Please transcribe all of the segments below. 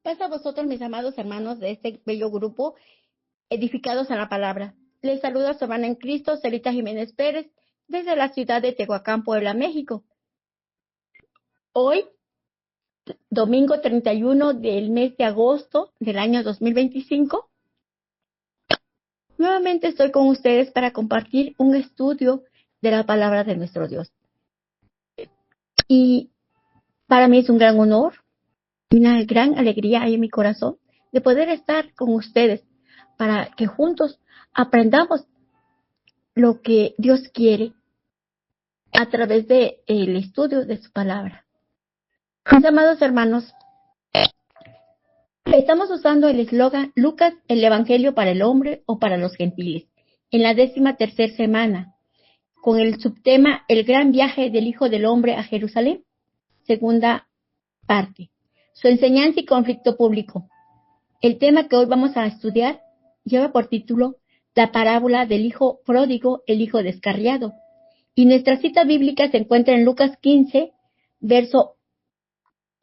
Paz a vosotros, mis amados hermanos de este bello grupo, edificados en la palabra. Les saluda su hermana en Cristo, Celita Jiménez Pérez, desde la ciudad de Tehuacán, Puebla, México. Hoy, domingo 31 del mes de agosto del año 2025, nuevamente estoy con ustedes para compartir un estudio de la palabra de nuestro Dios. Y para mí es un gran honor y una gran alegría en mi corazón de poder estar con ustedes para que juntos aprendamos lo que Dios quiere a través del estudio de su palabra. Mis amados hermanos, estamos usando el eslogan Lucas, el Evangelio para el hombre o para los gentiles, en la 13ª semana, con el subtema El gran viaje del Hijo del Hombre a Jerusalén, segunda parte, su enseñanza y conflicto público. El tema que hoy vamos a estudiar lleva por título La parábola del hijo pródigo, el hijo descarriado. Y nuestra cita bíblica se encuentra en Lucas 15, verso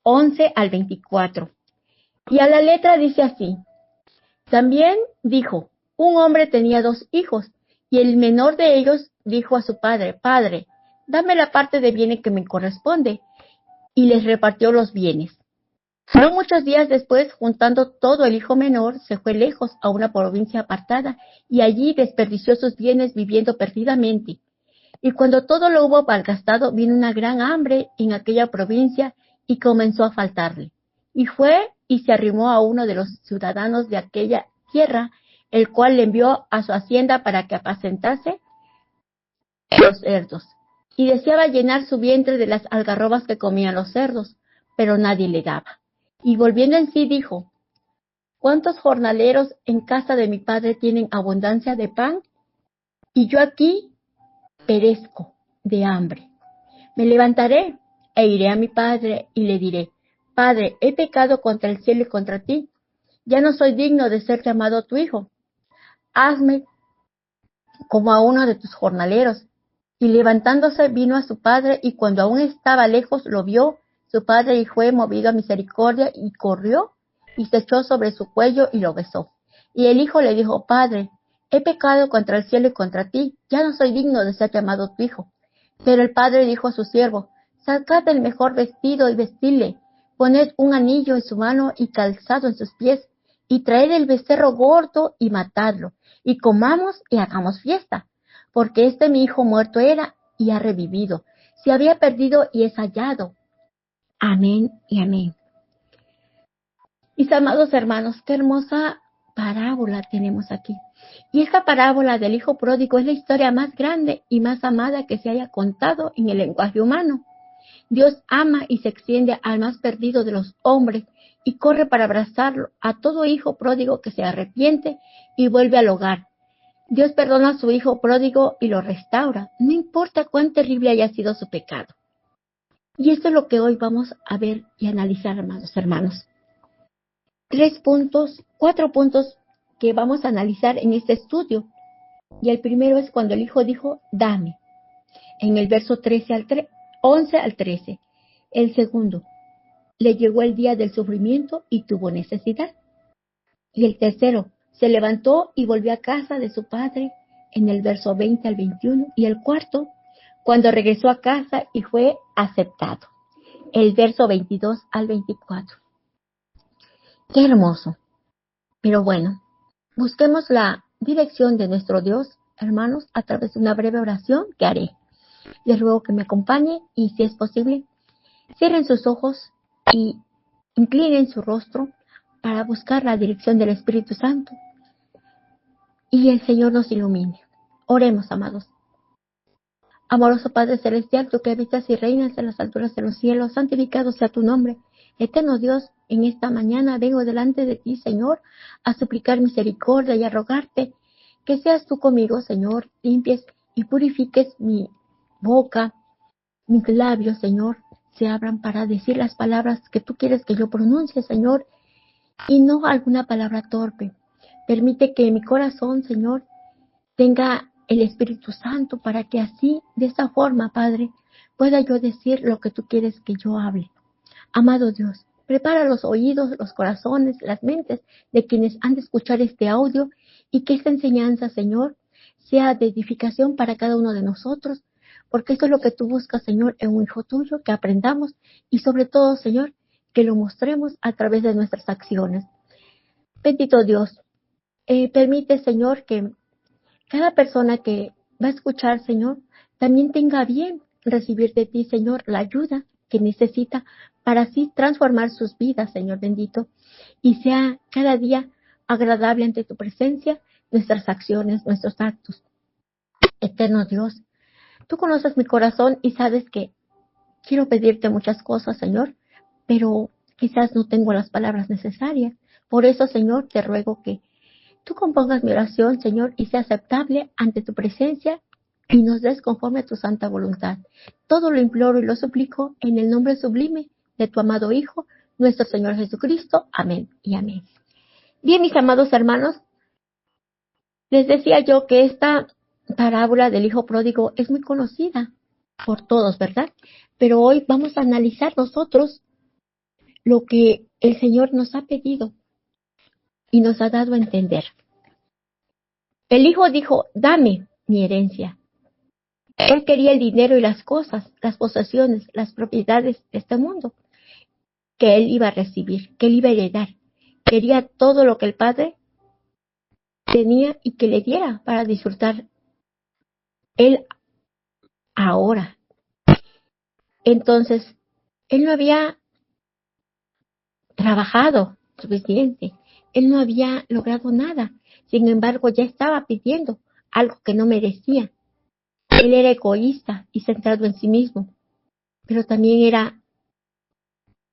11 al 24. Y a la letra dice así: También dijo, un hombre tenía 2 hijos, y el menor de ellos dijo a su padre, Padre, dame la parte de bienes que me corresponde, y les repartió los bienes. No muchos días después, juntando todo, el hijo menor se fue lejos a una provincia apartada, y allí desperdició sus bienes viviendo perdidamente. Y cuando todo lo hubo malgastado, vino una gran hambre en aquella provincia y comenzó a faltarle. Y fue y se arrimó a uno de los ciudadanos de aquella tierra, el cual le envió a su hacienda para que apacentase los cerdos. Y deseaba llenar su vientre de las algarrobas que comían los cerdos, pero nadie le daba. Y volviendo en sí dijo, ¿cuántos jornaleros en casa de mi padre tienen abundancia de pan? Y yo aquí perezco de hambre. Me levantaré e iré a mi padre y le diré, Padre, he pecado contra el cielo y contra ti. Ya no soy digno de ser llamado tu hijo. Hazme como a uno de tus jornaleros. Y levantándose vino a su padre, y cuando aún estaba lejos lo vio su padre, y fue movido a misericordia, y corrió, y se echó sobre su cuello, y lo besó. Y el hijo le dijo, Padre, he pecado contra el cielo y contra ti, ya no soy digno de ser llamado tu hijo. Pero el padre dijo a su siervo, sacad el mejor vestido y vestidle, poned un anillo en su mano y calzado en sus pies, y traed el becerro gordo y matadlo, y comamos y hagamos fiesta. Porque este mi hijo muerto era y ha revivido, se había perdido y es hallado. Amén y amén. Mis amados hermanos, qué hermosa parábola tenemos aquí. Y esta parábola del hijo pródigo es la historia más grande y más amada que se haya contado en el lenguaje humano. Dios ama y se extiende al más perdido de los hombres y corre para abrazarlo a todo hijo pródigo que se arrepiente y vuelve al hogar. Dios perdona a su hijo pródigo y lo restaura, no importa cuán terrible haya sido su pecado. Y esto es lo que hoy vamos a ver y analizar, amados hermanos. 4 puntos que vamos a analizar en este estudio. Y el primero es cuando el hijo dijo, dame, en el verso 11 al 13. El segundo, le llegó el día del sufrimiento y tuvo necesidad. Y el tercero, se levantó y volvió a casa de su padre, en el verso 20 al 21. Y el cuarto, cuando regresó a casa y fue aceptado, el verso 22 al 24. Qué hermoso. Pero bueno, busquemos la dirección de nuestro Dios, hermanos, a través de una breve oración que haré. Les ruego que me acompañen y, si es posible, cierren sus ojos y inclinen su rostro para buscar la dirección del Espíritu Santo y el Señor nos ilumine. Oremos, amados. Amoroso Padre Celestial, tú que habitas y reinas en las alturas de los cielos, santificado sea tu nombre. Eterno Dios, en esta mañana vengo delante de ti, Señor, a suplicar misericordia y a rogarte que seas tú conmigo, Señor, limpies y purifiques mi boca, mis labios, Señor, se abran para decir las palabras que tú quieres que yo pronuncie, Señor, y no alguna palabra torpe. Permite que mi corazón, Señor, tenga el Espíritu Santo para que así, de esa forma, Padre, pueda yo decir lo que tú quieres que yo hable. Amado Dios, Prepara los oídos, los corazones, las mentes de quienes han de escuchar este audio y que esta enseñanza, Señor, sea de edificación para cada uno de nosotros, porque esto es lo que tú buscas, Señor, en un hijo tuyo, que aprendamos y sobre todo, Señor, que lo mostremos a través de nuestras acciones. Bendito Dios, permite, Señor, que cada persona que va a escuchar, Señor, también tenga bien recibir de ti, Señor, la ayuda que necesita para así transformar sus vidas, Señor bendito, y sea cada día agradable ante tu presencia nuestras acciones, nuestros actos. Eterno Dios, tú conoces mi corazón y sabes que quiero pedirte muchas cosas, Señor, pero quizás no tengo las palabras necesarias. Por eso, Señor, te ruego que tú compongas mi oración, Señor, y sea aceptable ante tu presencia y nos des conforme a tu santa voluntad. Todo lo imploro y lo suplico en el nombre sublime de tu amado Hijo, nuestro Señor Jesucristo. Amén y amén. Bien, mis amados hermanos, les decía yo que esta parábola del Hijo Pródigo es muy conocida por todos, ¿verdad? Pero hoy vamos a analizar nosotros lo que el Señor nos ha pedido y nos ha dado a entender. El Hijo dijo, dame mi herencia. Él quería el dinero y las cosas, las posesiones, las propiedades de este mundo que él iba a recibir, que él iba a heredar. Quería todo lo que el Padre tenía y que le diera para disfrutar él ahora. Entonces, él no había trabajado suficiente, él no había logrado nada. Sin embargo, ya estaba pidiendo algo que no merecía. Él era egoísta y centrado en sí mismo, pero también era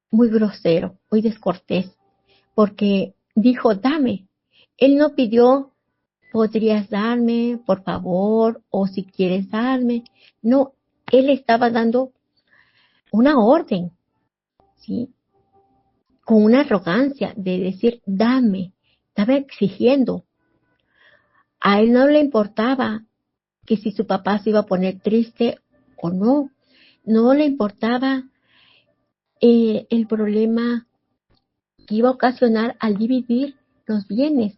muy grosero, muy descortés, porque dijo, dame. Él no pidió, podrías darme, por favor, o si quieres darme. No, él estaba dando una orden, ¿sí? Con una arrogancia de decir, dame. Estaba exigiendo. A él no le importaba que si su papá se iba a poner triste o no. No le importaba el problema que iba a ocasionar al dividir los bienes.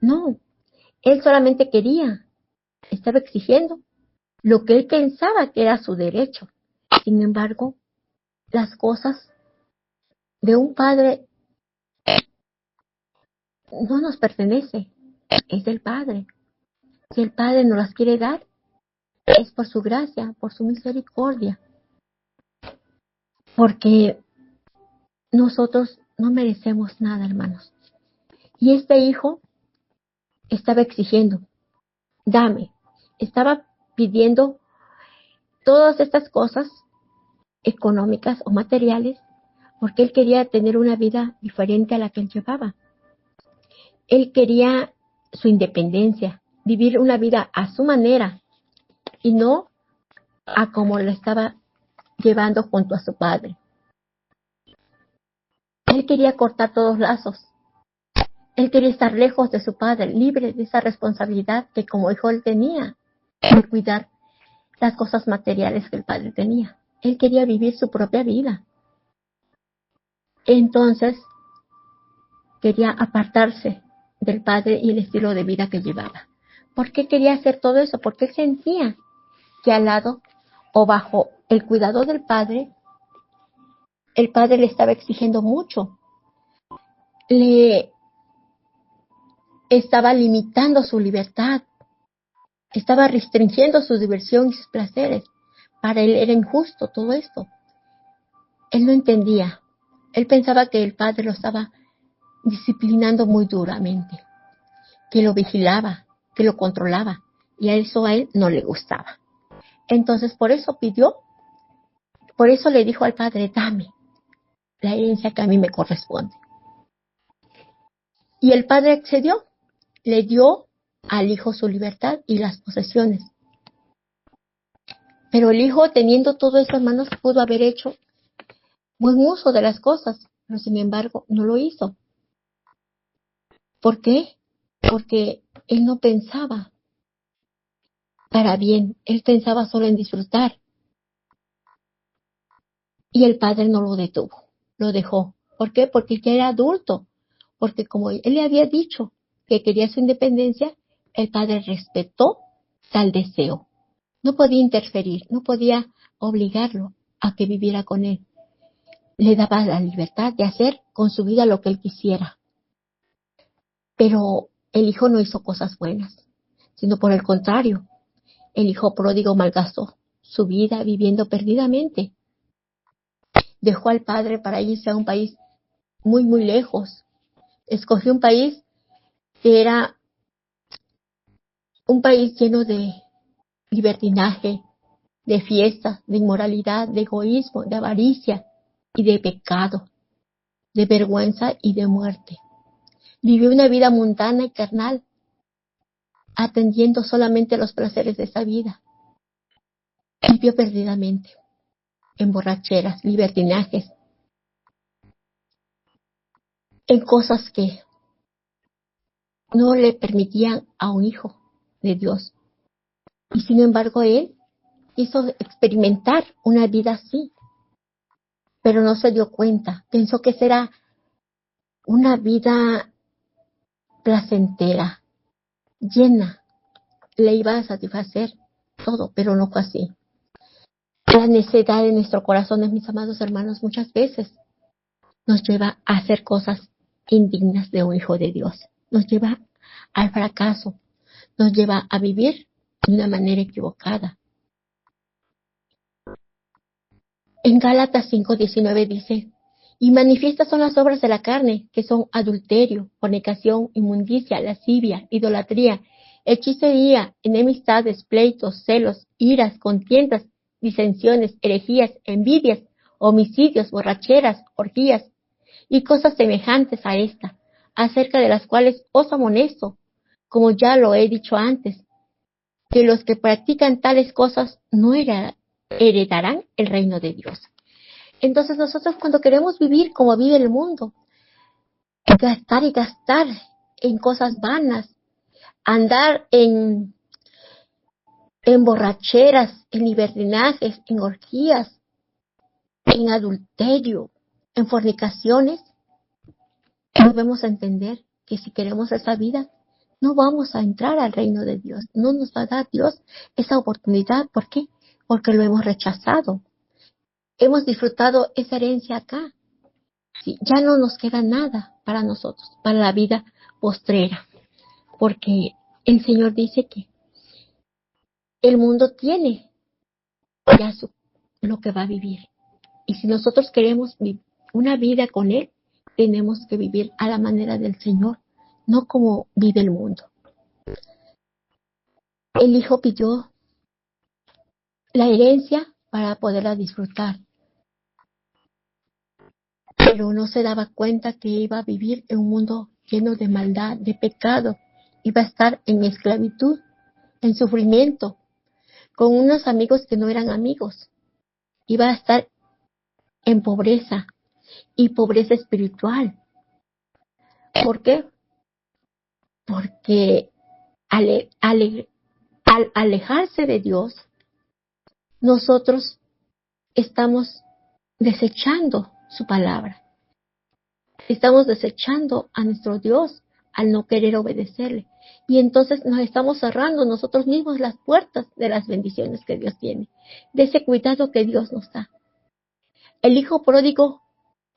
No, él solamente quería, estaba exigiendo lo que él pensaba que era su derecho. Sin embargo, las cosas de un padre no nos pertenecen, es del Padre. Si el Padre nos las quiere dar, es por su gracia, por su misericordia, porque nosotros no merecemos nada, hermanos. Y este hijo estaba exigiendo, dame, estaba pidiendo todas estas cosas económicas o materiales, porque él quería tener una vida diferente a la que él llevaba. Él quería su independencia, vivir una vida a su manera y no a como lo estaba llevando junto a su padre. Él quería cortar todos lazos. Él quería estar lejos de su padre, libre de esa responsabilidad que como hijo él tenía de cuidar las cosas materiales que el padre tenía. Él quería vivir su propia vida. Entonces, quería apartarse del padre y el estilo de vida que llevaba. ¿Por qué quería hacer todo eso? Porque él sentía que al lado o bajo el cuidado del padre, el padre le estaba exigiendo mucho. Le estaba limitando su libertad. Estaba restringiendo su diversión y sus placeres. Para él era injusto todo esto. Él no entendía. Él pensaba que el padre lo estaba disciplinando muy duramente, que lo vigilaba, que lo controlaba, y a él no le gustaba. Entonces por eso le dijo al padre, dame la herencia que a mí me corresponde. Y el padre accedió, le dio al hijo su libertad y las posesiones. Pero el hijo, teniendo todo eso en manos, pudo haber hecho buen uso de las cosas, pero sin embargo no lo hizo. ¿Por qué? Porque él no pensaba para bien, él pensaba solo en disfrutar. Y el padre no lo detuvo, lo dejó. ¿Por qué? Porque ya era adulto. Porque como él le había dicho que quería su independencia, el padre respetó tal deseo. No podía interferir, no podía obligarlo a que viviera con él. Le daba la libertad de hacer con su vida lo que él quisiera. Pero el hijo no hizo cosas buenas, sino por el contrario, el hijo pródigo malgastó su vida viviendo perdidamente. Dejó al padre para irse a un país muy, muy lejos. Escogió un país que era un país lleno de libertinaje, de fiestas, de inmoralidad, de egoísmo, de avaricia y de pecado, de vergüenza y de muerte. Vivió una vida mundana y carnal, atendiendo solamente a los placeres de esa vida. Vivió perdidamente, en borracheras, libertinajes, en cosas que no le permitían a un hijo de Dios. Y sin embargo, él quiso experimentar una vida así, pero no se dio cuenta. Pensó que será una vida placentera, llena, le iba a satisfacer todo, pero no fue así. La necedad de nuestro corazón, mis amados hermanos, muchas veces nos lleva a hacer cosas indignas de un hijo de Dios. Nos lleva al fracaso, nos lleva a vivir de una manera equivocada. En Gálatas 5:19 dice, y manifiestas son las obras de la carne, que son adulterio, fornicación, inmundicia, lascivia, idolatría, hechicería, enemistades, pleitos, celos, iras, contiendas, disensiones, herejías, envidias, homicidios, borracheras, orgías, y cosas semejantes a esta, acerca de las cuales os amonesto, como ya lo he dicho antes, que los que practican tales cosas no heredarán el reino de Dios. Entonces nosotros cuando queremos vivir como vive el mundo, gastar y gastar en cosas vanas, andar en borracheras, en libertinajes, en orgías, en adulterio, en fornicaciones, debemos entender que si queremos esa vida, no vamos a entrar al reino de Dios. No nos va a dar Dios esa oportunidad. ¿Por qué? Porque lo hemos rechazado. Hemos disfrutado esa herencia acá. Sí, ya no nos queda nada para nosotros, para la vida postrera. Porque el Señor dice que el mundo tiene ya lo que va a vivir. Y si nosotros queremos una vida con Él, tenemos que vivir a la manera del Señor, no como vive el mundo. El hijo pidió la herencia para poderla disfrutar, pero no se daba cuenta que iba a vivir en un mundo lleno de maldad, de pecado. Iba a estar en esclavitud, en sufrimiento, con unos amigos que no eran amigos. Iba a estar en pobreza y pobreza espiritual. ¿Por qué? Porque al alejarse de Dios, nosotros estamos desechando su palabra. Estamos desechando a nuestro Dios al no querer obedecerle. Y entonces nos estamos cerrando nosotros mismos las puertas de las bendiciones que Dios tiene, de ese cuidado que Dios nos da. El hijo pródigo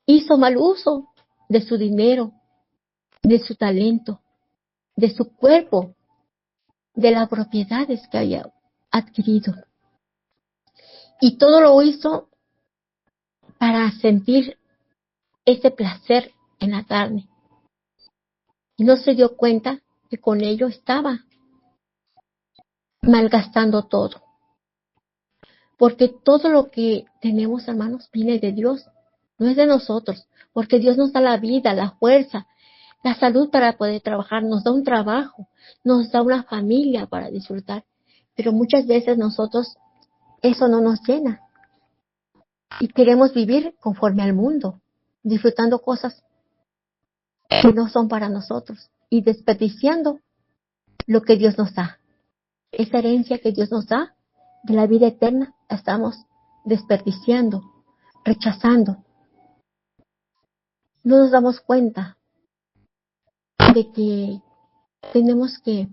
hizo mal uso de su dinero, de su talento, de su cuerpo, de las propiedades que había adquirido. Y todo lo hizo para sentir ese placer en la carne. Y no se dio cuenta que con ello estaba malgastando todo. Porque todo lo que tenemos, hermanos, viene de Dios, no es de nosotros. Porque Dios nos da la vida, la fuerza, la salud para poder trabajar, nos da un trabajo, nos da una familia para disfrutar. Pero muchas veces nosotros, eso no nos llena. Y queremos vivir conforme al mundo, disfrutando cosas que no son para nosotros y desperdiciando lo que Dios nos da. Esa herencia que Dios nos da de la vida eterna la estamos desperdiciando, rechazando. no nos damos cuenta de que tenemos que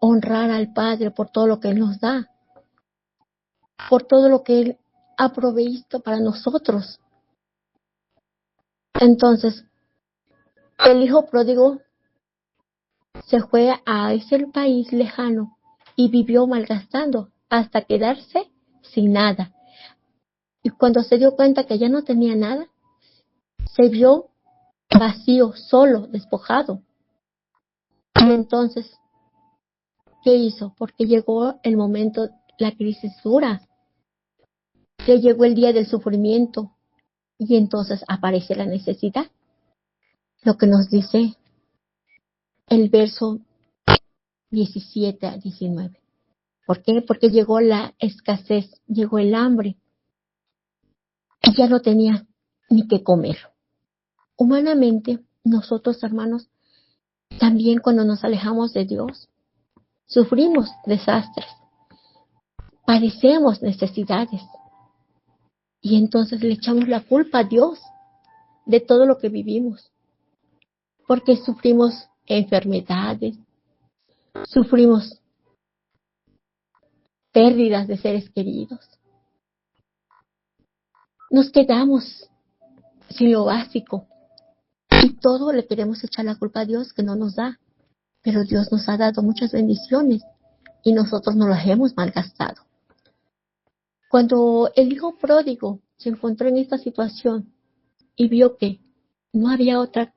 honrar al Padre por todo lo que Él nos da, por todo lo que Él ha provisto para nosotros. Entonces, el hijo pródigo se fue a ese país lejano y vivió malgastando hasta quedarse sin nada. Y cuando se dio cuenta que ya no tenía nada, se vio vacío, solo, despojado. Y entonces, ¿qué hizo? Porque llegó el momento, la crisis dura, que llegó el día del sufrimiento y entonces aparece la necesidad. Lo que nos dice el verso 17 a 19. ¿Por qué? Porque llegó la escasez, llegó el hambre y ya no tenía ni qué comer. Humanamente, nosotros, hermanos, también cuando nos alejamos de Dios, sufrimos desastres, padecemos necesidades y entonces le echamos la culpa a Dios de todo lo que vivimos, porque sufrimos enfermedades, sufrimos pérdidas de seres queridos, nos quedamos sin lo básico y todo le queremos echar la culpa a Dios que no nos da, pero Dios nos ha dado muchas bendiciones y nosotros no las hemos malgastado. Cuando el hijo pródigo se encontró en esta situación y vio que no había otra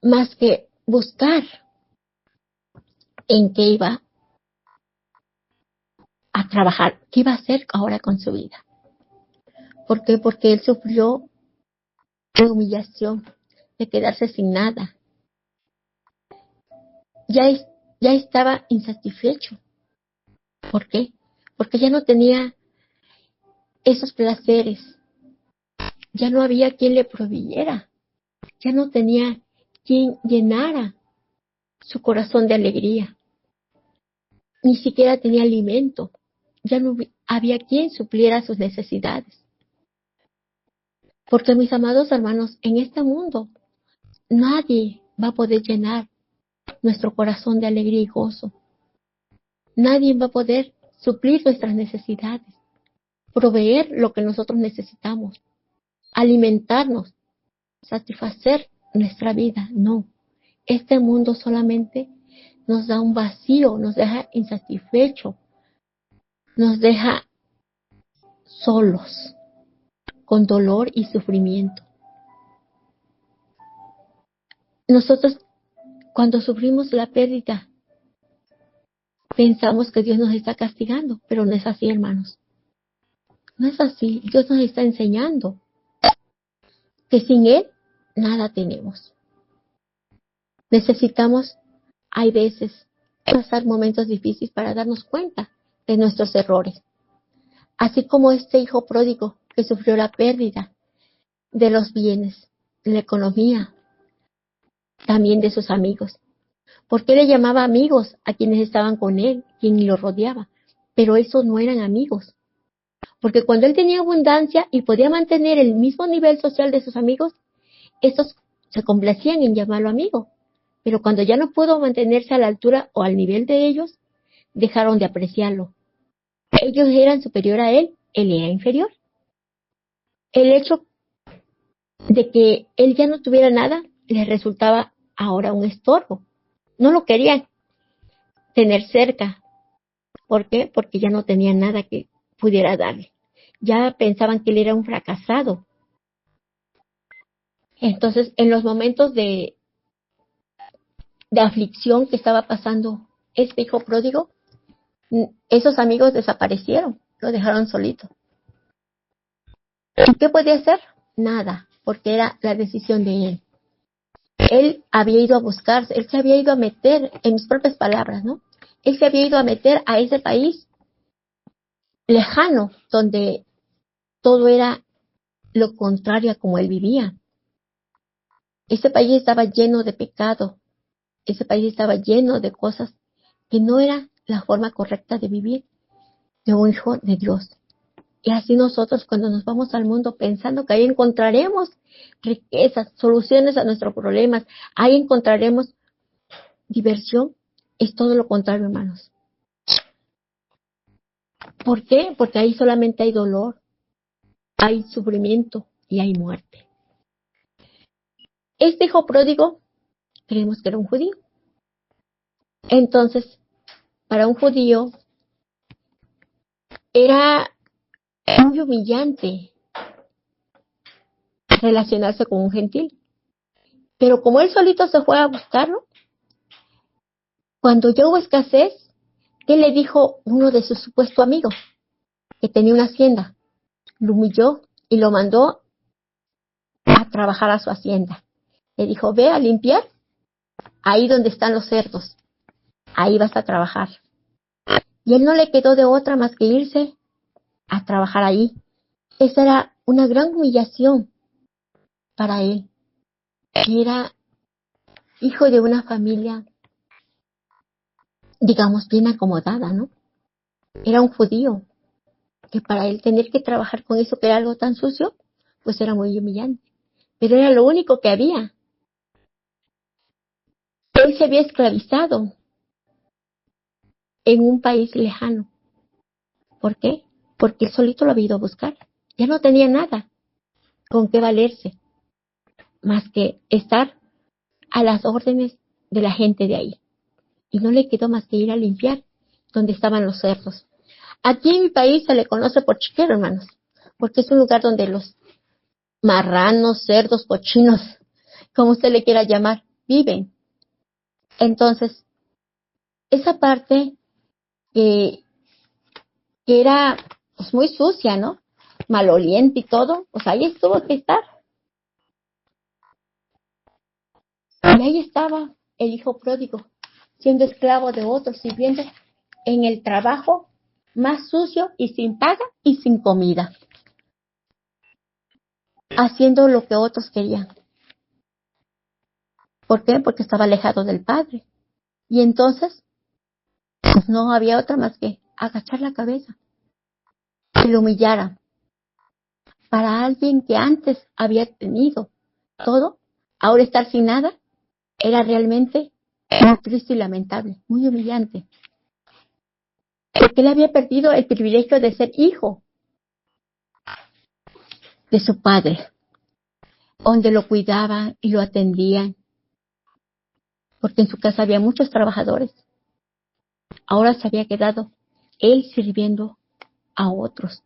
más que buscar en qué iba a trabajar, qué iba a hacer ahora con su vida. ¿Por qué? Porque él sufrió la humillación de quedarse sin nada. Ya estaba insatisfecho. ¿Por qué? Porque ya no tenía esos placeres. Ya no había quien le proveyera. Ya no tenía quien llenara su corazón de alegría. Ni siquiera tenía alimento. Ya no había quien supliera sus necesidades. Porque mis amados hermanos, en este mundo nadie va a poder llenar nuestro corazón de alegría y gozo. Nadie va a poder suplir nuestras necesidades, proveer lo que nosotros necesitamos, alimentarnos, satisfacer nuestra vida. No, este mundo solamente nos da un vacío, nos deja insatisfechos, nos deja solos, con dolor y sufrimiento. Nosotros, cuando sufrimos la pérdida, pensamos que Dios nos está castigando, pero no es así, hermanos. No es así. Dios nos está enseñando que sin Él nada tenemos. Necesitamos, hay veces, pasar momentos difíciles para darnos cuenta de nuestros errores. Así como este hijo pródigo que sufrió la pérdida de los bienes, de la economía, también de sus amigos. Porque él le llamaba amigos a quienes estaban con él, quien lo rodeaba. Pero esos no eran amigos. Porque cuando él tenía abundancia y podía mantener el mismo nivel social de sus amigos, estos se complacían en llamarlo amigo. Pero cuando ya no pudo mantenerse a la altura o al nivel de ellos, dejaron de apreciarlo. Ellos eran superior a él era inferior. El hecho de que él ya no tuviera nada les resultaba ahora un estorbo. No lo querían tener cerca. ¿Por qué? Porque ya no tenía nada que pudiera darle. Ya pensaban que él era un fracasado. Entonces, en los momentos de aflicción que estaba pasando este hijo pródigo, esos amigos desaparecieron, lo dejaron solito. ¿Y qué podía hacer? Nada, porque era la decisión de él. Él había ido a buscarse, él se había ido a meter, en mis propias palabras, ¿no? Él se había ido a meter a ese país lejano, donde todo era lo contrario a como él vivía. Ese país estaba lleno de pecado, ese país estaba lleno de cosas que no era la forma correcta de vivir de un hijo de Dios. Y así nosotros cuando nos vamos al mundo pensando que ahí encontraremos riquezas, soluciones a nuestros problemas, ahí encontraremos diversión, es todo lo contrario, hermanos. ¿Por qué? Porque ahí solamente hay dolor, hay sufrimiento y hay muerte. Este hijo pródigo, creemos que era un judío. Entonces, para un judío era muy humillante relacionarse con un gentil. Pero como él solito se fue a buscarlo, cuando ya hubo escasez, ¿qué le dijo uno de sus supuestos amigos? Que tenía una hacienda. Lo humilló y lo mandó a trabajar a su hacienda. Le dijo, ve a limpiar ahí donde están los cerdos. Ahí vas a trabajar. Y él no le quedó de otra más que irse a trabajar ahí. Esa era una gran humillación para él. Era hijo de una familia, digamos, bien acomodada, ¿no? Era un judío, que para él tener que trabajar con eso que era algo tan sucio, pues era muy humillante. Pero era lo único que había. Él se había esclavizado en un país lejano. ¿Por qué? Porque él solito lo había ido a buscar. Ya no tenía nada con qué valerse, más que estar a las órdenes de la gente de ahí. Y no le quedó más que ir a limpiar donde estaban los cerdos. Aquí en mi país se le conoce por chiquero, hermanos, porque es un lugar donde los marranos, cerdos, cochinos, como usted le quiera llamar, viven. Entonces, esa parte que era pues muy sucia, ¿no? Maloliente y todo, pues ahí estuvo que estar. Y ahí estaba el hijo pródigo, siendo esclavo de otros, sirviendo en el trabajo más sucio y sin paga y sin comida, haciendo lo que otros querían. ¿Por qué? Porque estaba alejado del Padre. Y entonces, pues no había otra más que agachar la cabeza, que lo humillara. Para alguien que antes había tenido todo, ahora estar sin nada, era realmente muy triste y lamentable, muy humillante. Porque él había perdido el privilegio de ser hijo de su padre, donde lo cuidaban y lo atendían, porque en su casa había muchos trabajadores. Ahora se había quedado él sirviendo a otros.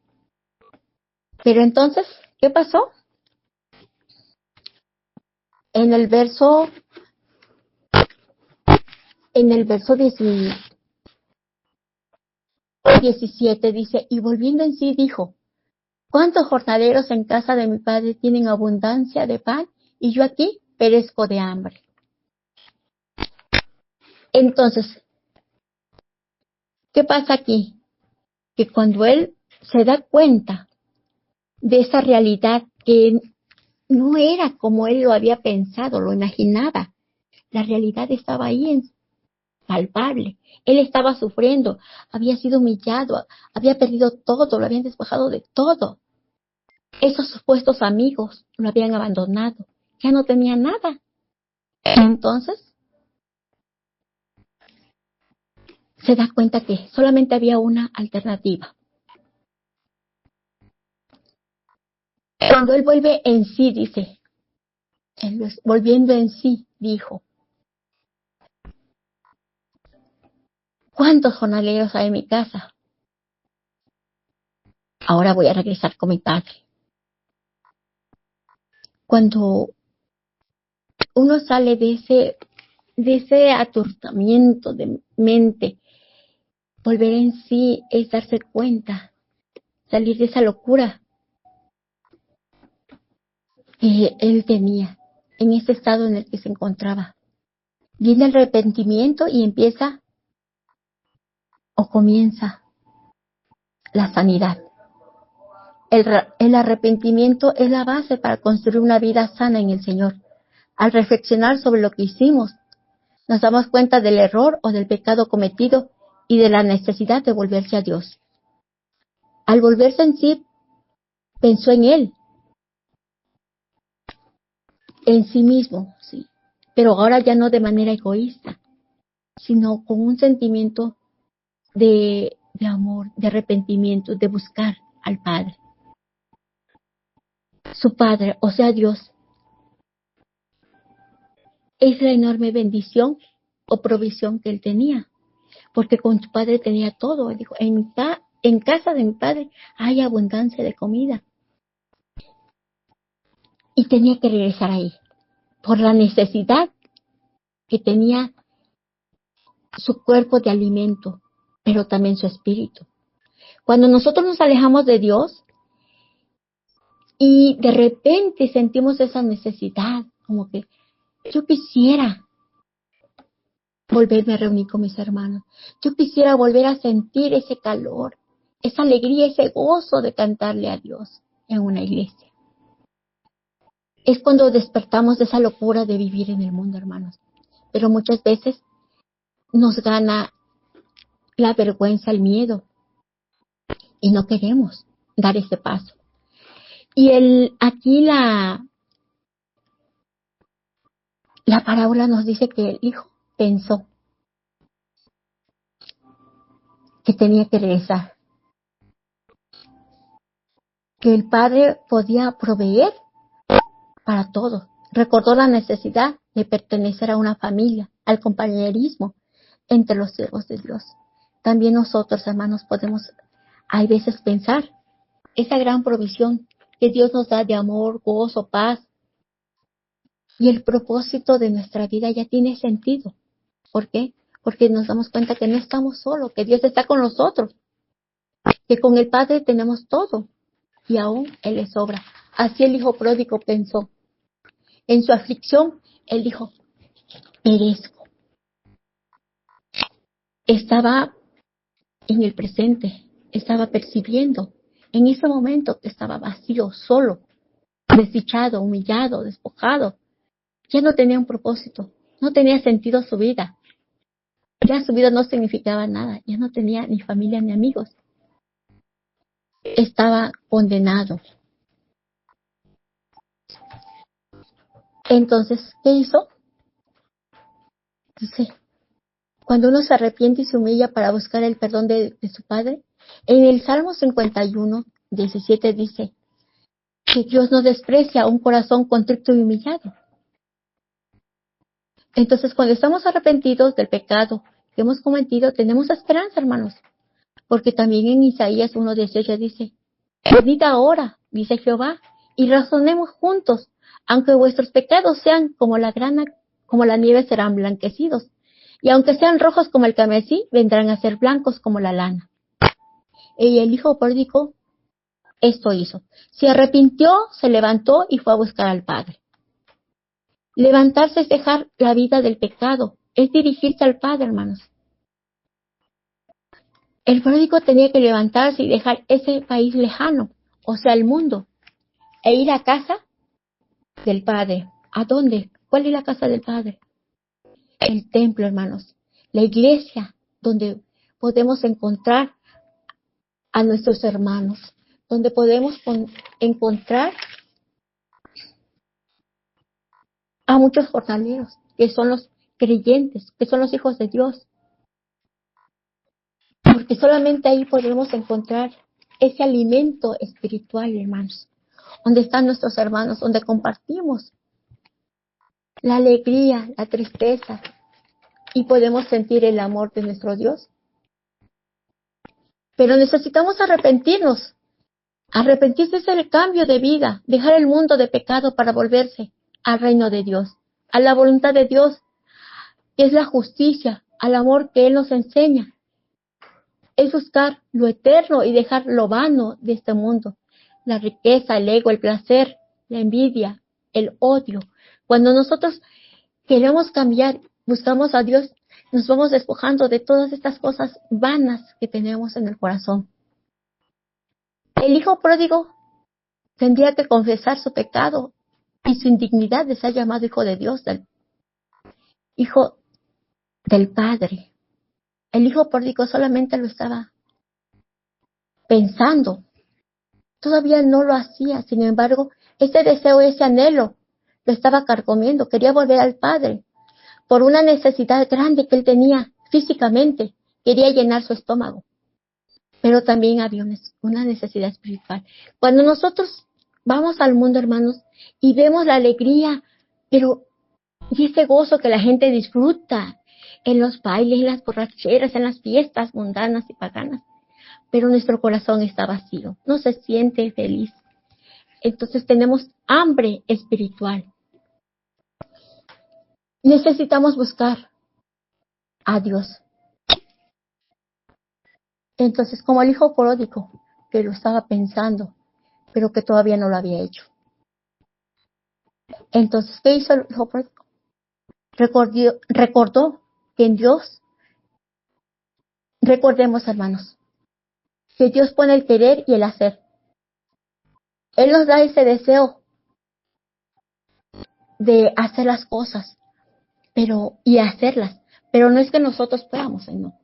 Pero entonces, ¿qué pasó? En el verso 17 dice, y volviendo en sí dijo, ¿cuántos jornaleros en casa de mi padre tienen abundancia de pan y yo aquí perezco de hambre? Entonces, ¿qué pasa aquí? Que cuando él se da cuenta de esa realidad que no era como él lo había pensado, lo imaginaba, la realidad estaba ahí, palpable. Él estaba sufriendo, había sido humillado, había perdido todo, lo habían despojado de todo. Esos supuestos amigos lo habían abandonado, ya no tenía nada. Entonces, se da cuenta que solamente había una alternativa. Cuando él vuelve en sí, dice, volviendo en sí, dijo, ¿cuántos jornaleros hay en mi casa? Ahora voy a regresar con mi padre. Cuando uno sale de ese atormentamiento de mente, volver en sí es darse cuenta, salir de esa locura que él tenía, en ese estado en el que se encontraba. Viene el arrepentimiento y empieza o comienza la sanidad. El arrepentimiento es la base para construir una vida sana en el Señor. Al reflexionar sobre lo que hicimos, nos damos cuenta del error o del pecado cometido y de la necesidad de volverse a Dios. Al volverse en sí, pensó en él, en sí mismo, sí, pero ahora ya no de manera egoísta, sino con un sentimiento de amor, de arrepentimiento, de buscar al Padre. Su Padre, o sea Dios, es la enorme bendición o provisión que él tenía, porque con su Padre tenía todo. Él dijo, en casa de mi Padre hay abundancia de comida. Y tenía que regresar ahí, por la necesidad que tenía su cuerpo de alimento, pero también su espíritu. Cuando nosotros nos alejamos de Dios y de repente sentimos esa necesidad, como que yo quisiera volverme a reunir con mis hermanos, yo quisiera volver a sentir ese calor, esa alegría, ese gozo de cantarle a Dios en una iglesia. Es cuando despertamos de esa locura de vivir en el mundo, hermanos. Pero muchas veces nos gana la vergüenza, el miedo, y no queremos dar ese paso. Y aquí la parábola nos dice que el hijo pensó que tenía que regresar, que el padre podía proveer para todo. Recordó la necesidad de pertenecer a una familia, al compañerismo entre los siervos de Dios. También nosotros, hermanos, podemos, hay veces pensar esa gran provisión que Dios nos da de amor, gozo, paz, y el propósito de nuestra vida ya tiene sentido. ¿Por qué? Porque nos damos cuenta que no estamos solos, que Dios está con nosotros, que con el Padre tenemos todo y aún Él le sobra. Así el hijo pródigo pensó. En su aflicción, él dijo, perezco. Estaba en el presente, estaba percibiendo en ese momento que estaba vacío, solo, desdichado, humillado, despojado. Ya no tenía un propósito, no tenía sentido su vida. Ya su vida no significaba nada, ya no tenía ni familia ni amigos. Estaba condenado. Entonces, ¿qué hizo? Dice, cuando uno se arrepiente y se humilla para buscar el perdón de su Padre, en el Salmo 51, 17 dice que Dios no desprecia un corazón contrito y humillado. Entonces, cuando estamos arrepentidos del pecado que hemos cometido, tenemos esperanza, hermanos. Porque también en Isaías 1:18 dice, venid ahora, dice Jehová, y razonemos juntos, aunque vuestros pecados sean como la grana, como la nieve serán blanquecidos, y aunque sean rojos como el carmesí, vendrán a ser blancos como la lana. Y el hijo pródigo esto hizo. Se arrepintió, se levantó y fue a buscar al Padre. Levantarse es dejar la vida del pecado, es dirigirse al Padre, hermanos. El pródigo tenía que levantarse y dejar ese país lejano, o sea, el mundo, e ir a casa del Padre. ¿A dónde? ¿Cuál es la casa del Padre? El templo, hermanos. La iglesia, donde podemos encontrar a nuestros hermanos, donde podemos encontrar a muchos jornaleros, que son los creyentes, que son los hijos de Dios. Porque solamente ahí podemos encontrar ese alimento espiritual, hermanos, donde están nuestros hermanos, donde compartimos la alegría, la tristeza, y podemos sentir el amor de nuestro Dios. Pero necesitamos arrepentirnos. Arrepentirse es el cambio de vida, dejar el mundo de pecado para volverse al reino de Dios, a la voluntad de Dios, que es la justicia, al amor que Él nos enseña. Es buscar lo eterno y dejar lo vano de este mundo, la riqueza, el ego, el placer, la envidia, el odio. Cuando nosotros queremos cambiar, buscamos a Dios, nos vamos despojando de todas estas cosas vanas que tenemos en el corazón. El hijo pródigo tendría que confesar su pecado y su indignidad de ser llamado hijo de Dios, hijo del Padre. El hijo pródigo solamente lo estaba pensando, todavía no lo hacía. Sin embargo, ese deseo, ese anhelo, lo estaba carcomiendo. Quería volver al Padre por una necesidad grande que él tenía físicamente. Quería llenar su estómago. Pero también había una necesidad espiritual. Cuando nosotros vamos al mundo, hermanos, y vemos la alegría, y ese gozo que la gente disfruta en los bailes, en las borracheras, en las fiestas mundanas y paganas, pero nuestro corazón está vacío, no se siente feliz. Entonces tenemos hambre espiritual. Necesitamos buscar a Dios. Entonces, como el hijo pródigo, que lo estaba pensando, pero que todavía no lo había hecho. Entonces, ¿qué hizo el hijo pródigo? Recordó que en Dios, recordemos, hermanos, que Dios pone el querer y el hacer. Él nos da ese deseo de hacer las cosas, y hacerlas, pero no es que nosotros podamos, no.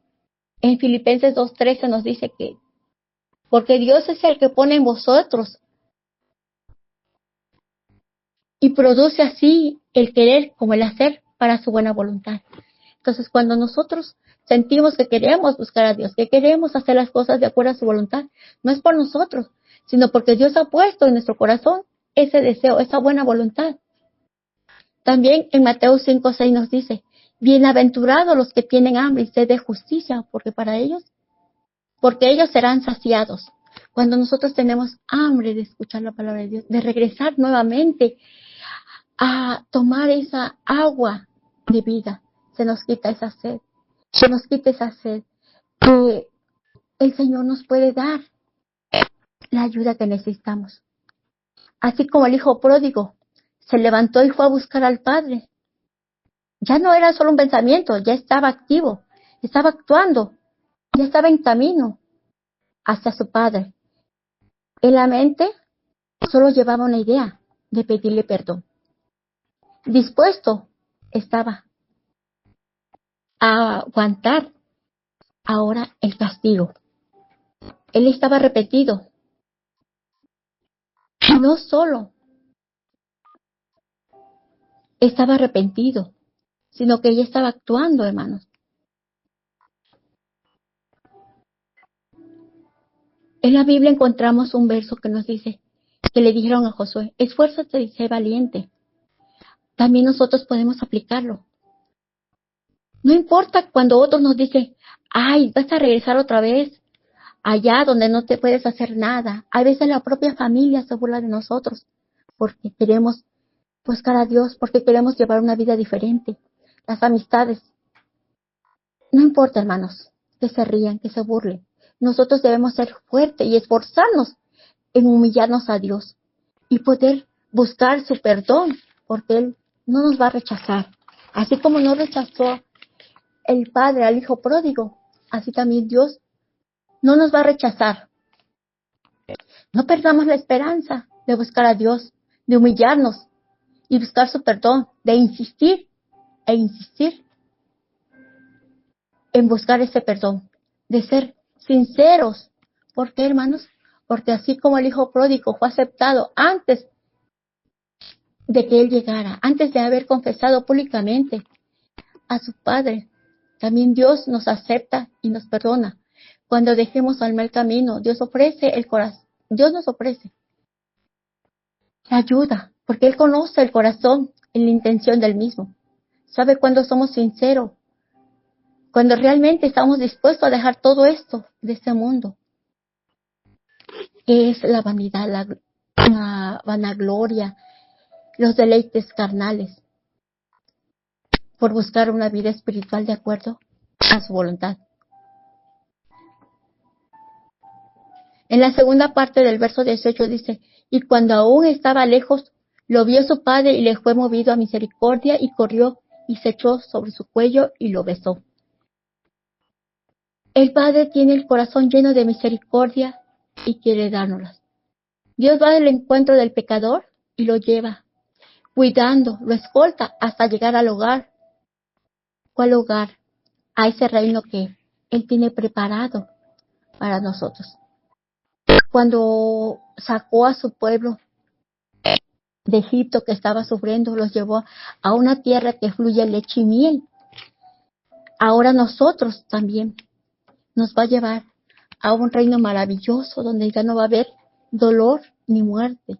En Filipenses 2:13 nos dice que, porque Dios es el que pone en vosotros y produce así el querer como el hacer para su buena voluntad. Entonces, cuando nosotros sentimos que queremos buscar a Dios, que queremos hacer las cosas de acuerdo a su voluntad, no es por nosotros, sino porque Dios ha puesto en nuestro corazón ese deseo, esa buena voluntad. También en Mateo 5:6 nos dice, bienaventurados los que tienen hambre y sed de justicia, porque ellos serán saciados. Cuando nosotros tenemos hambre de escuchar la palabra de Dios, de regresar nuevamente a tomar esa agua de vida, se nos quita esa sed que el Señor nos puede dar la ayuda que necesitamos. Así como el hijo pródigo se levantó y fue a buscar al Padre. Ya no era solo un pensamiento, ya estaba activo, estaba actuando, ya estaba en camino hacia su Padre. En la mente solo llevaba una idea de pedirle perdón. Dispuesto estaba a aguantar ahora el castigo. Él estaba arrepentido. Y no solo estaba arrepentido, sino que ella estaba actuando, hermanos. En la Biblia encontramos un verso que nos dice, que le dijeron a Josué, esfuérzate y sé valiente. También nosotros podemos aplicarlo. No importa cuando otros nos dicen, ay, vas a regresar otra vez allá donde no te puedes hacer nada. A veces la propia familia se burla de nosotros porque queremos buscar a Dios, porque queremos llevar una vida diferente. Las amistades. No importa, hermanos, que se rían, que se burlen. Nosotros debemos ser fuertes y esforzarnos en humillarnos a Dios y poder buscar su perdón, porque Él no nos va a rechazar. Así como no rechazó el Padre al Hijo pródigo, así también Dios no nos va a rechazar. No perdamos la esperanza de buscar a Dios, de humillarnos y buscar su perdón, de insistir e insistir en buscar ese perdón, de ser sinceros. ¿Por qué, hermanos? Porque así como el Hijo pródigo fue aceptado antes de que Él llegara, antes de haber confesado públicamente a su Padre, también Dios nos acepta y nos perdona. Cuando dejemos al mal camino, Dios ofrece el corazón, Dios nos ofrece la ayuda, porque Él conoce el corazón y la intención del mismo. Sabe cuando somos sinceros, cuando realmente estamos dispuestos a dejar todo esto de este mundo, que es la vanidad, la vanagloria, los deleites carnales, por buscar una vida espiritual de acuerdo a su voluntad. En la segunda parte del verso 18 dice, y cuando aún estaba lejos, lo vio su padre y le fue movido a misericordia y corrió y se echó sobre su cuello y lo besó. El Padre tiene el corazón lleno de misericordia y quiere dárnoslas. Dios va al encuentro del pecador y lo lleva, cuidando, lo escolta hasta llegar al hogar. ¿Cuál hogar? A ese reino que Él tiene preparado para nosotros. Cuando sacó a su pueblo de Egipto que estaba sufriendo, los llevó a una tierra que fluye leche y miel. Ahora nosotros también nos va a llevar a un reino maravilloso donde ya no va a haber dolor ni muerte,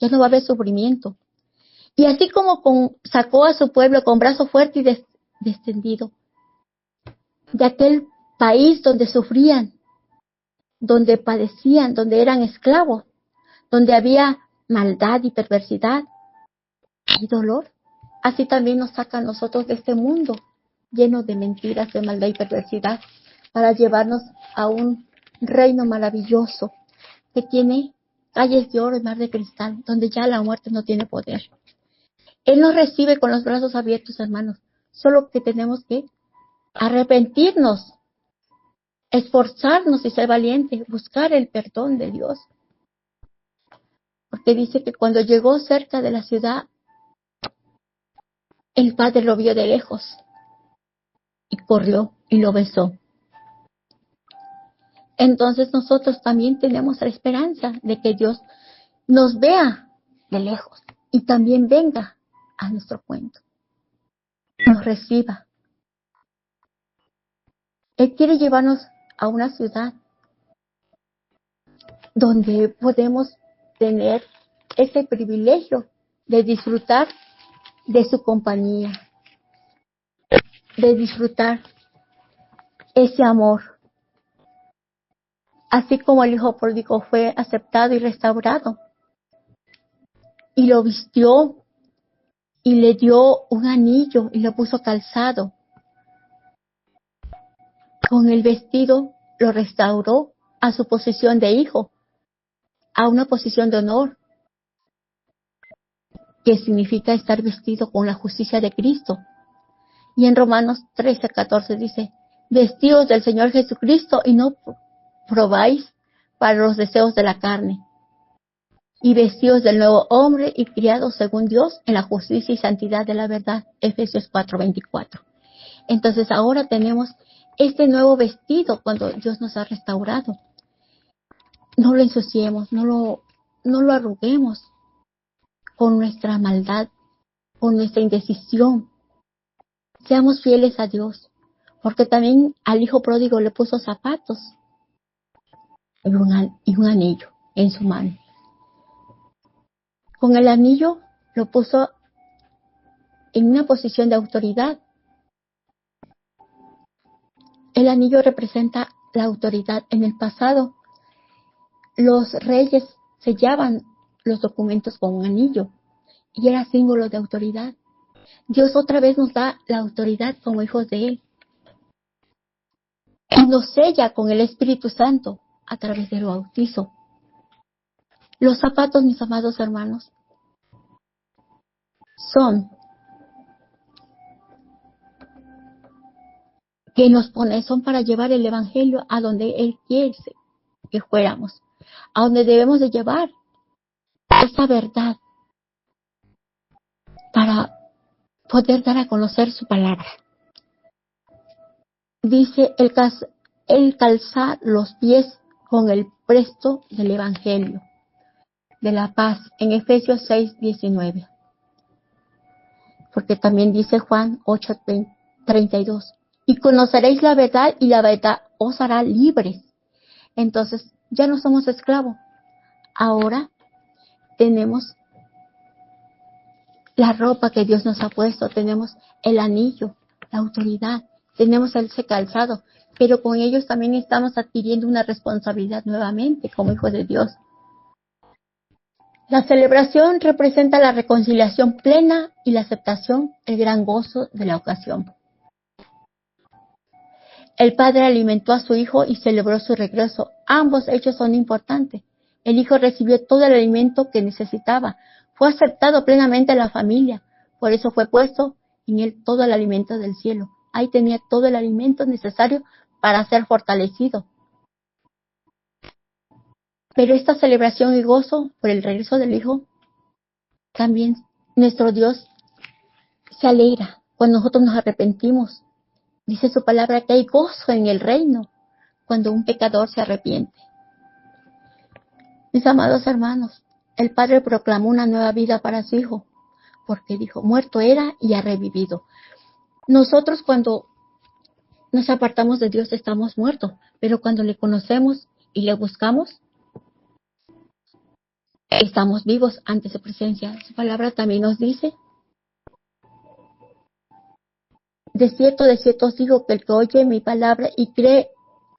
ya no va a haber sufrimiento. Y así como sacó a su pueblo con brazo fuerte y descendido de aquel país donde sufrían, donde padecían, donde eran esclavos, donde había maldad y perversidad y dolor, así también nos saca a nosotros de este mundo lleno de mentiras, de maldad y perversidad, para llevarnos a un reino maravilloso que tiene calles de oro y mar de cristal, donde ya la muerte no tiene poder. Él nos recibe con los brazos abiertos, hermanos, solo que tenemos que arrepentirnos, esforzarnos y ser valientes, buscar el perdón de Dios. Porque dice que cuando llegó cerca de la ciudad, el padre lo vio de lejos y corrió y lo besó. Entonces nosotros también tenemos la esperanza de que Dios nos vea de lejos y también venga a nuestro cuento, nos reciba. Él quiere llevarnos a una ciudad donde podemos tener ese privilegio de disfrutar de su compañía, de disfrutar ese amor. Así como el hijo pródigo fue aceptado y restaurado, y lo vistió, y le dio un anillo, y lo puso calzado. Con el vestido lo restauró a su posición de hijo, a una posición de honor, que significa estar vestido con la justicia de Cristo. Y en Romanos 13:14 dice, vestidos del Señor Jesucristo y no probáis para los deseos de la carne, y vestidos del nuevo hombre y criados según Dios en la justicia y santidad de la verdad. Efesios 4:24. Entonces ahora tenemos este nuevo vestido cuando Dios nos ha restaurado. No lo ensuciemos, no lo arruguemos con nuestra maldad, con nuestra indecisión. Seamos fieles a Dios, porque también al hijo pródigo le puso zapatos y un anillo en su mano. Con el anillo lo puso en una posición de autoridad. El anillo representa la autoridad. En el pasado, los reyes sellaban los documentos con un anillo y era símbolo de autoridad. Dios otra vez nos da la autoridad como hijos de Él y nos sella con el Espíritu Santo a través del bautizo. Los zapatos, mis amados hermanos, son que nos pone, son para llevar el Evangelio a donde Él quiere que fuéramos, a donde debemos de llevar esa verdad para poder dar a conocer su palabra. Dice el calzar los pies con el presto del Evangelio de la paz en Efesios 6:19. Porque también dice Juan 8:32. Y conoceréis la verdad y la verdad os hará libres. Entonces ya no somos esclavos. Ahora tenemos la ropa que Dios nos ha puesto, tenemos el anillo, la autoridad, tenemos ese calzado, pero con ellos también estamos adquiriendo una responsabilidad nuevamente como hijos de Dios. La celebración representa la reconciliación plena y la aceptación, el gran gozo de la ocasión. El padre alimentó a su hijo y celebró su regreso. Ambos hechos son importantes. El hijo recibió todo el alimento que necesitaba. Fue aceptado plenamente en la familia. Por eso fue puesto en él todo el alimento del cielo. Ahí tenía todo el alimento necesario para ser fortalecido. Pero esta celebración y gozo por el regreso del hijo, también nuestro Dios se alegra cuando nosotros nos arrepentimos. Dice su palabra que hay gozo en el reino cuando un pecador se arrepiente. Mis amados hermanos, el Padre proclamó una nueva vida para su Hijo, porque dijo, muerto era y ha revivido. Nosotros cuando nos apartamos de Dios estamos muertos, pero cuando le conocemos y le buscamos, estamos vivos ante su presencia. Su palabra también nos dice, de cierto os digo que el que oye mi palabra y cree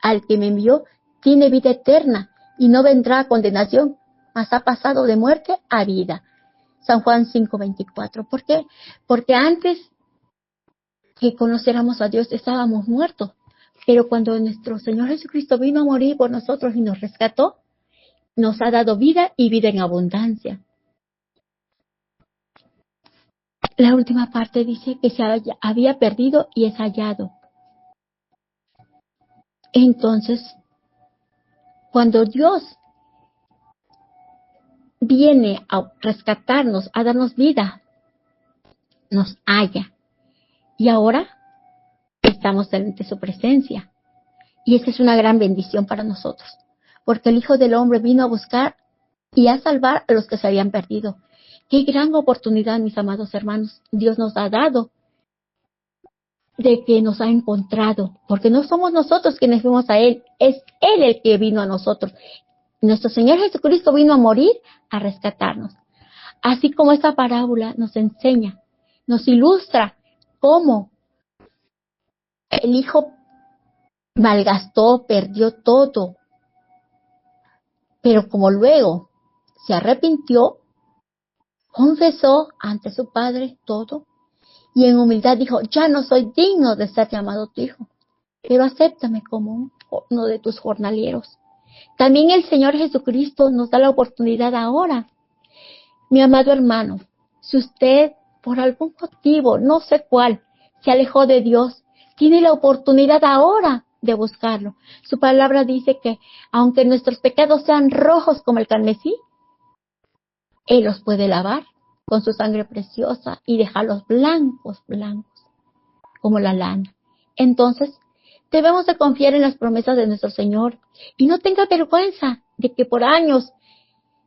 al que me envió, tiene vida eterna y no vendrá a condenación, mas ha pasado de muerte a vida. San Juan 5:24. ¿Por qué? Porque antes que conociéramos a Dios estábamos muertos, pero cuando nuestro Señor Jesucristo vino a morir por nosotros y nos rescató, nos ha dado vida y vida en abundancia. La última parte dice que se había perdido y es hallado. Entonces, cuando Dios viene a rescatarnos, a darnos vida, nos halla. Y ahora estamos ante su presencia. Y esa es una gran bendición para nosotros, porque el Hijo del Hombre vino a buscar y a salvar a los que se habían perdido. Qué gran oportunidad, mis amados hermanos, Dios nos ha dado de que nos ha encontrado, porque no somos nosotros quienes fuimos a Él, es Él el que vino a nosotros. Nuestro Señor Jesucristo vino a morir, a rescatarnos. Así como esta parábola nos enseña, nos ilustra cómo el Hijo malgastó, perdió todo, pero como luego se arrepintió, confesó ante su Padre todo, y en humildad dijo, ya no soy digno de ser llamado tu hijo, pero acéptame como uno de tus jornaleros. También el Señor Jesucristo nos da la oportunidad ahora. Mi amado hermano, si usted por algún motivo, no sé cuál, se alejó de Dios, tiene la oportunidad ahora de buscarlo. Su palabra dice que aunque nuestros pecados sean rojos como el carmesí, Él los puede lavar con su sangre preciosa y dejarlos blancos, blancos, como la lana. Entonces, debemos de confiar en las promesas de nuestro Señor y no tenga vergüenza de que por años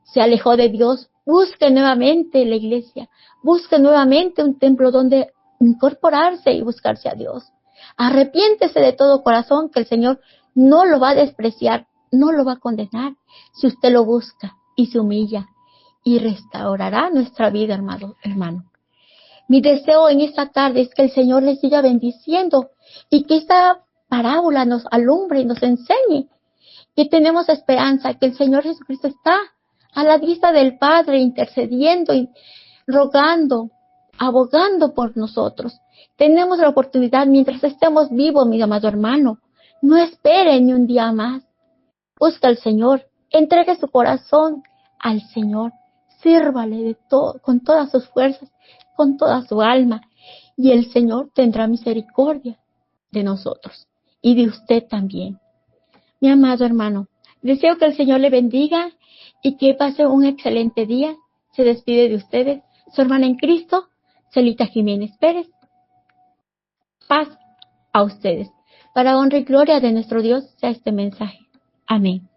se alejó de Dios. Busque nuevamente la iglesia, busque nuevamente un templo donde incorporarse y buscarse a Dios. Arrepiéntese de todo corazón que el Señor no lo va a despreciar, no lo va a condenar si usted lo busca y se humilla y restaurará nuestra vida, hermano. Mi deseo en esta tarde es que el Señor les siga bendiciendo y que esta parábola nos alumbre y nos enseñe que tenemos esperanza, que el Señor Jesucristo está a la vista del Padre intercediendo y rogando, abogando por nosotros. Tenemos la oportunidad mientras estemos vivos, mi amado hermano. No espere ni un día más. Busca al Señor, entregue su corazón al Señor. Sírvale de todo, con todas sus fuerzas, con toda su alma, y el Señor tendrá misericordia de nosotros y de usted también. Mi amado hermano, deseo que el Señor le bendiga y que pase un excelente día. Se despide de ustedes su hermana en Cristo, Celita Jiménez Pérez. Paz a ustedes. Para honra y gloria de nuestro Dios sea este mensaje. Amén.